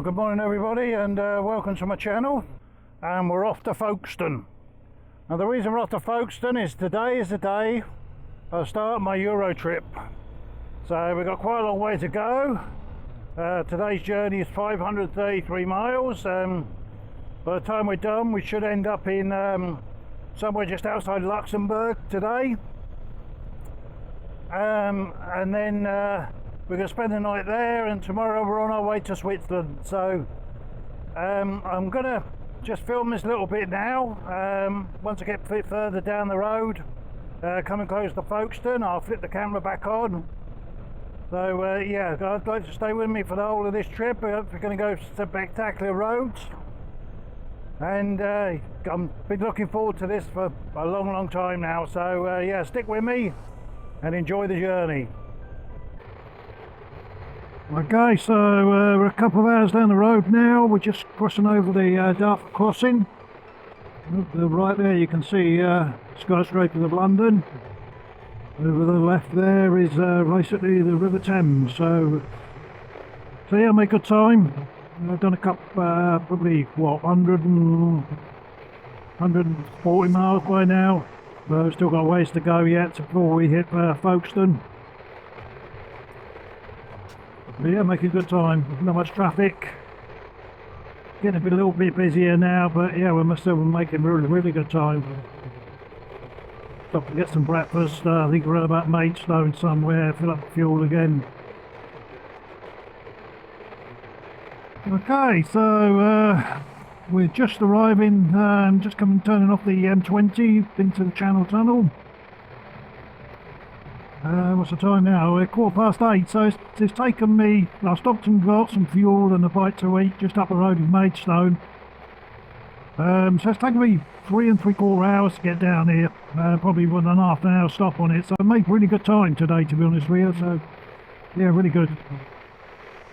Well, good morning everybody, and welcome to my channel. And we're off to Folkestone. Now the reason we're off to Folkestone is today is the day I start my Euro trip. So we've got quite a long way to go. Today's journey is 533 miles. By the time we're done, we should end up in somewhere just outside Luxembourg today. And then we're going to spend the night there, and tomorrow we're on our way to Switzerland. So I'm going to just film this little bit now. Once I get a bit further down the road, coming close to Folkestone, I'll flip the camera back on. So yeah, I'd like to stay with me for the whole of this trip. We're going to go spectacular roads, and I've been looking forward to this for a long time now. So yeah, stick with me and enjoy the journey. Okay, so we're a couple of hours down the road now. We're just crossing over the Dartford crossing. Right there you can see skyscrapers of London. Over the left there is basically the River Thames. So yeah, make good time. I've done a couple, probably what, 140 miles by now. But we've still got a ways to go yet before we hit Folkestone. But yeah, making good time. Not much traffic. Getting a little bit busier now, but yeah, we're still making really good time. Stop to get some breakfast. I think we're at about Maidstone somewhere. Fill up the fuel again. Okay, so we're just arriving. Just turning off the M20 into the Channel Tunnel. What's the time now? We're 8:15, so it's taken me, I stopped and got some fuel and a bite to eat just up the road in Maidstone. So it's taken me 3 3/4 hours to get down here, probably with an half an hour stop on it, so I made really good time today, to be honest with you. So yeah, really good.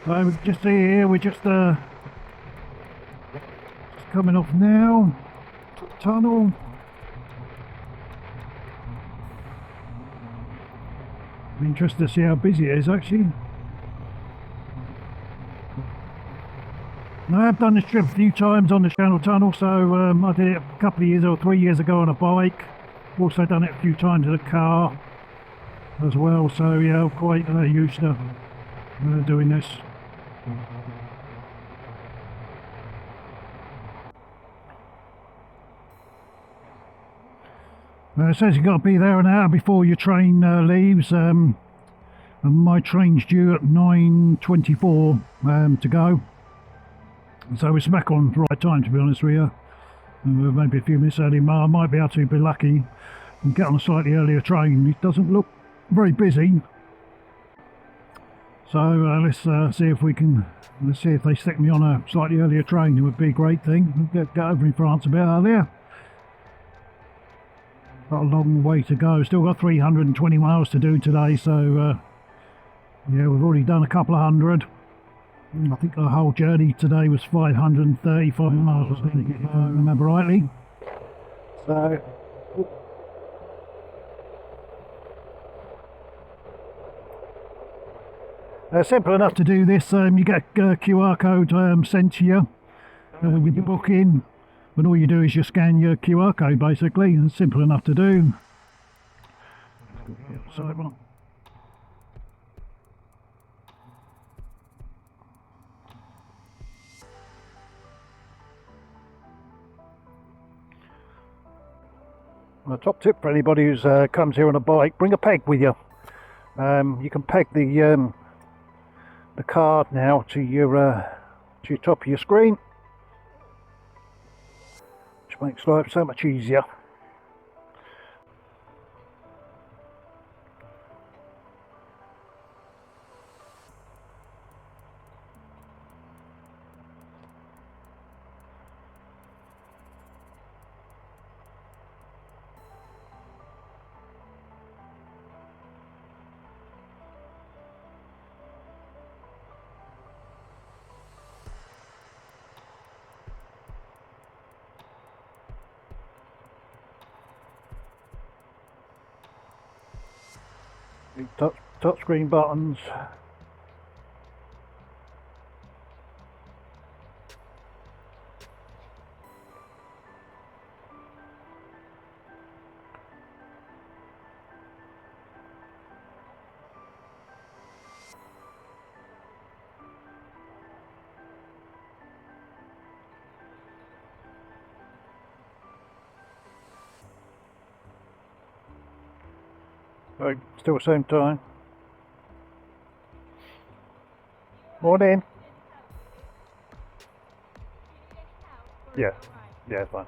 So just see here, we're just coming off now to the tunnel. I'm interested to see how busy it is actually. Now, I have done this trip a few times on the Channel Tunnel, so I did it a couple of years or 3 years ago on a bike. Also done it a few times in a car as well, so yeah, I'm quite used to doing this. It says you've got to be there an hour before your train leaves, and my train's due at 9:24 to go. So we're smack on the right time, to be honest with you. Maybe a few minutes early. I might be able to be lucky and get on a slightly earlier train. It doesn't look very busy. So let's see if we can. Let's see if they stick me on a slightly earlier train. It would be a great thing. Get over in France a bit earlier. Got a long way to go. Still got 320 miles to do today, so yeah, we've already done a couple of hundred. I think the whole journey today was 535 miles, I think, if I remember rightly. So simple enough to do this. You get a QR code sent to you with your booking. And all you do is you scan your QR code, basically. It's simple enough to do. A top tip for anybody who's comes here on a bike: bring a peg with you. You can peg the card now to your top of your screen, which makes life so much easier. Touch screen buttons. Right, still same time. Morning. Yeah, yeah, fine.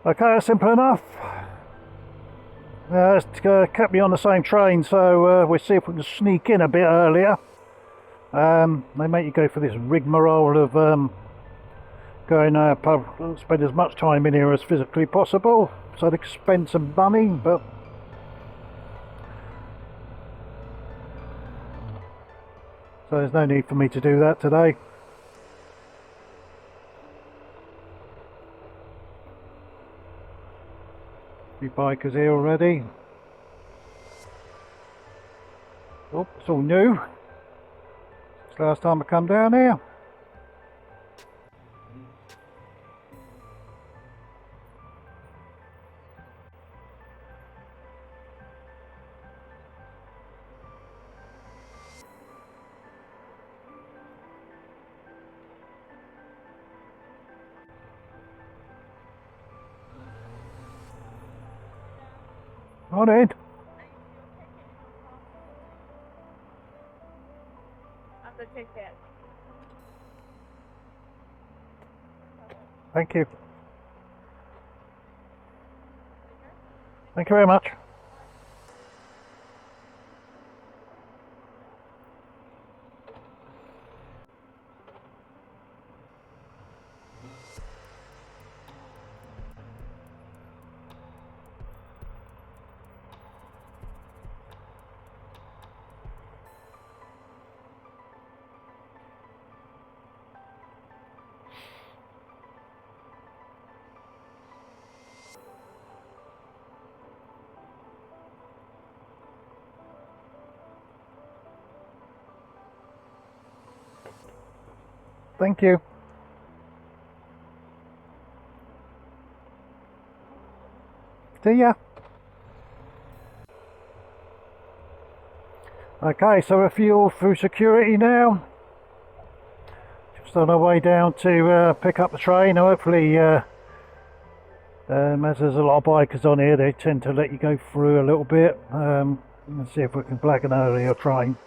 Okay, simple enough. It's kept me on the same train, so we'll see if we can sneak in a bit earlier. They make you go for this rigmarole of going spend as much time in here as physically possible, so they can spend some money, but so there's no need for me to do that today. Few bikers here already. Oh, it's all new. It's the last time I come down here. Morning. Of the ticket. Thank you. Thank you very much. Thank you. See ya. Okay, so we're fueled through security now. Just on our way down to pick up the train. Hopefully, as there's a lot of bikers on here, they tend to let you go through a little bit. Let's see if we can flag an earlier train.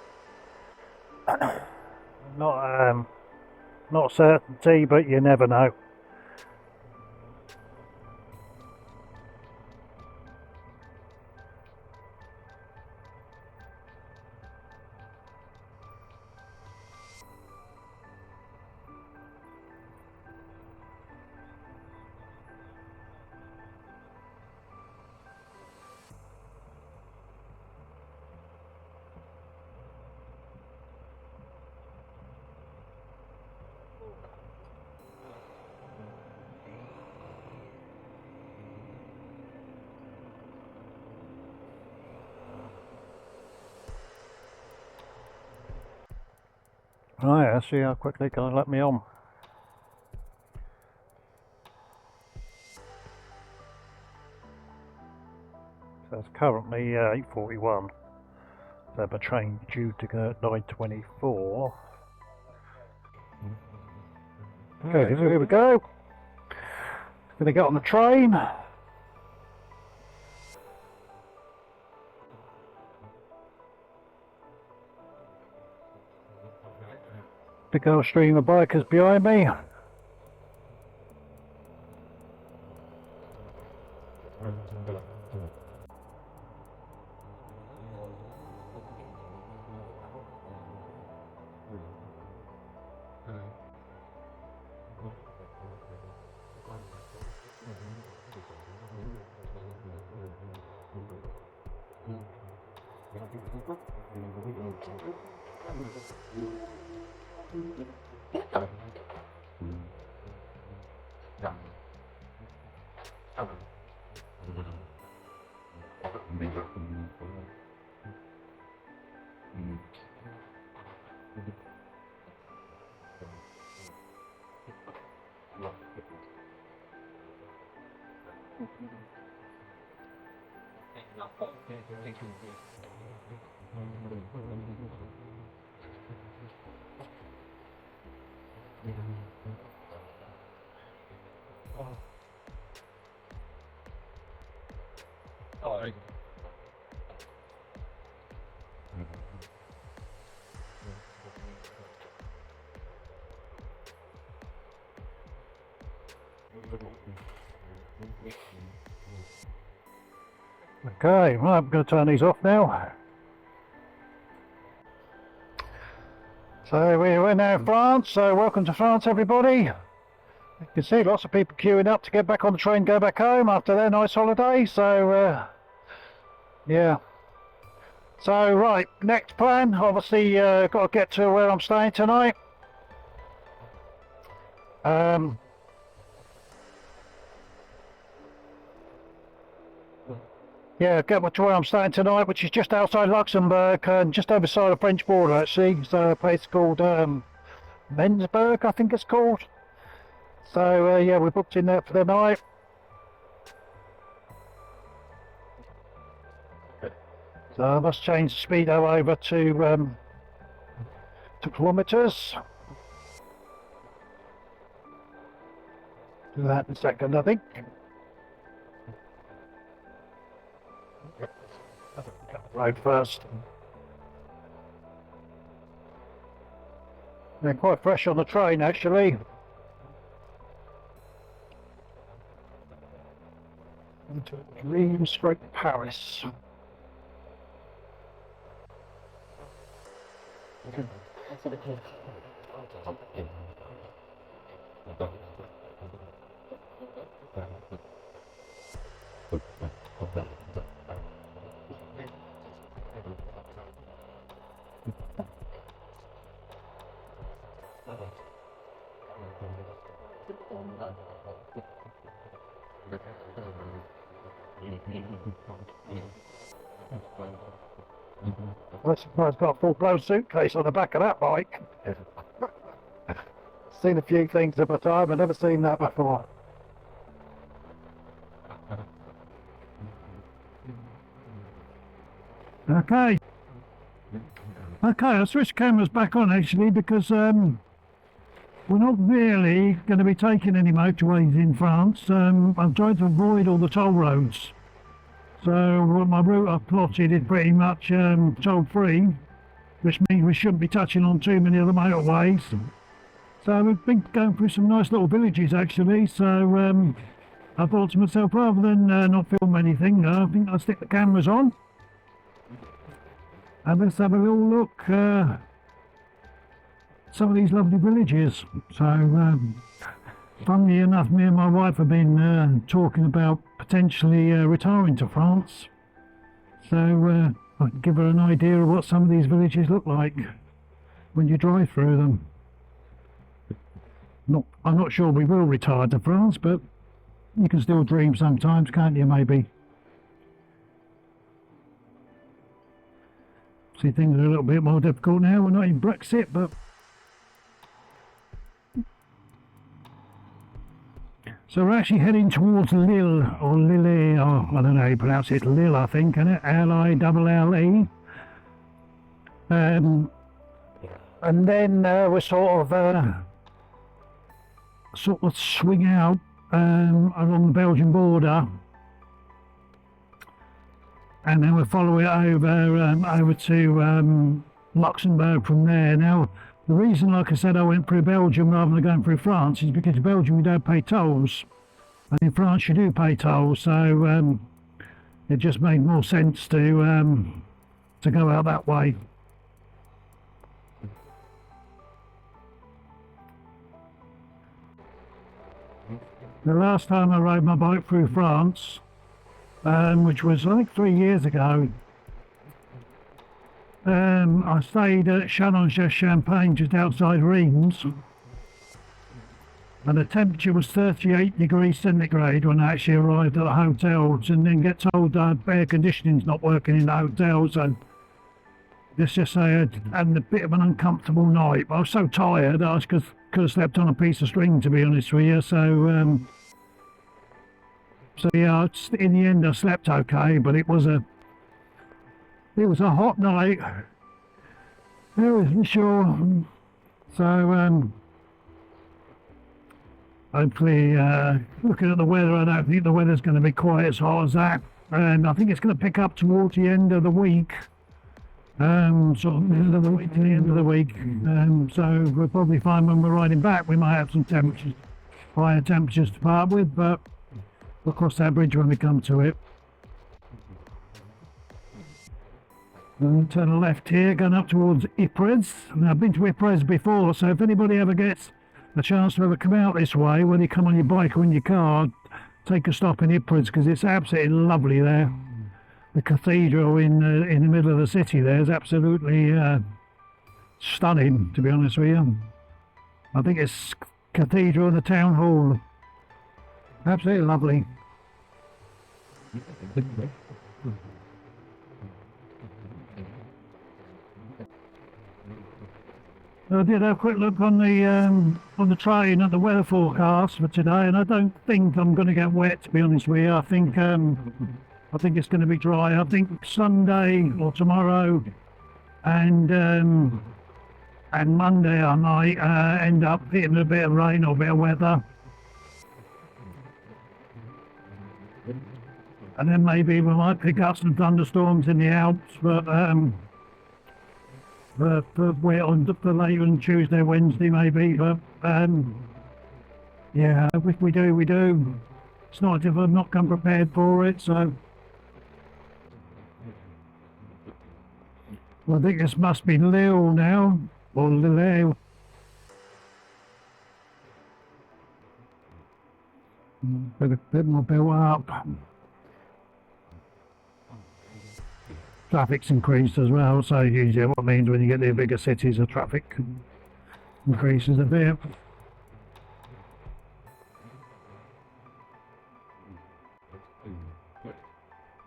Not a certainty, but you never know. Right, let's see how quickly can I let me on. So it's currently 8:41. So the train due to go at 9:24. Okay, so here we go. Gonna get on the train. Big old stream of bikers behind me. Okay, right, I'm going to turn these off now. So we're now in France, so welcome to France everybody. You can see lots of people queuing up to get back on the train, go back home after their nice holiday, so yeah. So right, next plan, obviously got to get to where I'm staying tonight. Yeah, get to where I'm staying tonight, which is just outside Luxembourg and just over side of the French border actually. It's a place called Mensburg, I think it's called. So yeah, we booked in there for the night. So I must change the speedo over to kilometres. Do that in a second, I think. Road first. They're quite fresh on the train actually. Into Dream Stroke Paris. I'm surprised it's got a full-blown suitcase on the back of that bike. Seen a few things at the time, I've never seen that before. Okay. Okay, I'll switch cameras back on actually because we're not really going to be taking any motorways in France. I'm trying to avoid all the toll roads. So my route I've plotted is pretty much toll free, which means we shouldn't be touching on too many of the motorways. So we've been going through some nice little villages actually, so I thought to myself, rather than not film anything, I think I'll stick the cameras on and let's have a little look some of these lovely villages. So funnily enough, me and my wife have been talking about potentially retiring to France, so I can give her an idea of what some of these villages look like when you drive through them. I'm not sure we will retire to France, but you can still dream sometimes, can't you, maybe? See, things are a little bit more difficult now. We're not in Brexit, but so we're actually heading towards Lille, or Lille, or I don't know how you pronounce it, Lille I think, isn't it? L-I-L-L-E. And then we're sort of swing out along the Belgian border, and then we'll follow it over to Luxembourg from there. Now, the reason, like I said, I went through Belgium rather than going through France is because in Belgium you don't pay tolls, and in France you do pay tolls, so it just made more sense to go out that way. The last time I rode my bike through France, which was I think 3 years ago, I stayed at Chalon-sur-Champagne just outside Reims, and the temperature was 38 degrees centigrade when I actually arrived at the hotels, and then get told air conditioning's not working in the hotel, so let's just say I had a bit of an uncomfortable night. But I was so tired I could have slept on a piece of string, to be honest with you, so So yeah, in the end I slept okay, but it was a hot night. I wasn't sure. So hopefully, looking at the weather, I don't think the weather's going to be quite as hot as that, and I think it's going to pick up towards the end of the week. Sort of middle of the week to the end of the week. So we'll probably find when we're riding back we might have some higher temperatures to part with, but we'll cross that bridge when we come to it. And turn a left here, going up towards Ypres. Now I've been to Ypres before, so if anybody ever gets a chance to ever come out this way, whether you come on your bike or in your car, take a stop in Ypres because it's absolutely lovely there. The cathedral in the middle of the city there is absolutely stunning, to be honest with you. I think it's cathedral and the town hall. Absolutely lovely. I did have a quick look on the train at the weather forecast for today, and I don't think I'm going to get wet, to be honest with you. I think it's going to be dry. I think Sunday or tomorrow and Monday I might end up hitting a bit of rain or a bit of weather. And then maybe we might pick up some thunderstorms in the Alps, but for later on Tuesday, Wednesday maybe. But yeah, if we do, we do. It's not as if I've not come prepared for it, so. Well, I think this must be Lille now, or Lille. Bit more built up. Traffic's increased as well, so usually what it means when you get to the bigger cities, the traffic increases a bit.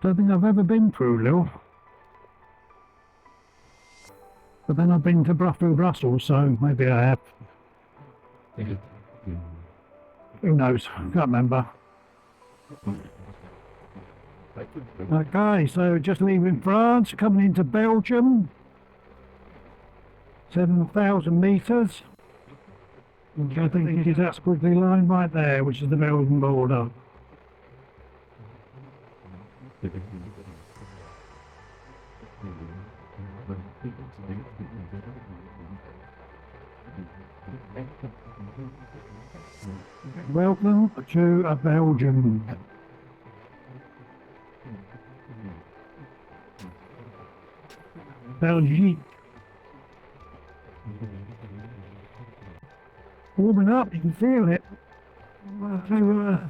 Don't think I've ever been through Lille. But then I've been to through Brussels, so maybe I have. Who knows? Can't remember. Okay, so just leaving France, coming into Belgium. 7,000 metres. Which I think is that squiggly line right there, which is the Belgian border. Welcome to Belgium. Belgique. Warming up, you can feel it. I'll have to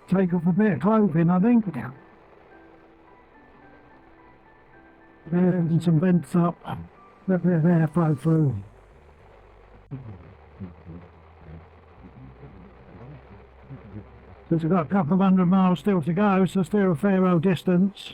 take off a bit of clothing, I think. And some vents up, let a bit of air flow through. So we've got a couple of 100 miles still to go, so still a fair old distance.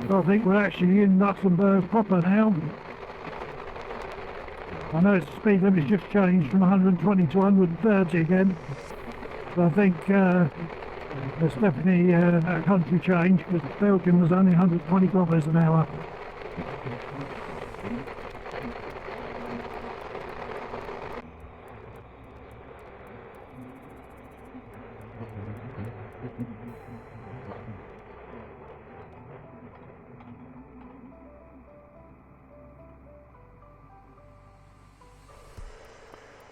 I think we're actually in Luxembourg proper now. I know the speed limit's just changed from 120 to 130 again. But I think there's definitely a country change because Belgium was only 120 kilometres an hour.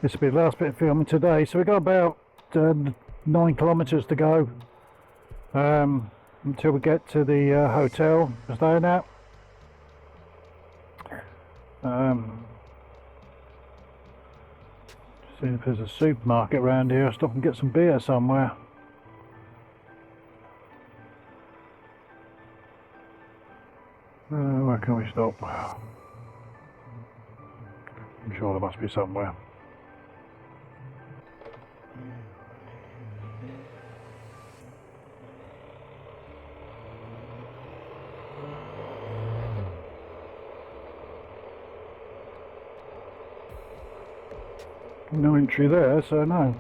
This will be the last bit of filming today, so we've got about 9 kilometres to go until we get to the hotel we're staying at. Seeing if there's a supermarket around here, I'll stop and get some beer somewhere. Where can we stop? I'm sure there must be somewhere. No entry there, so no.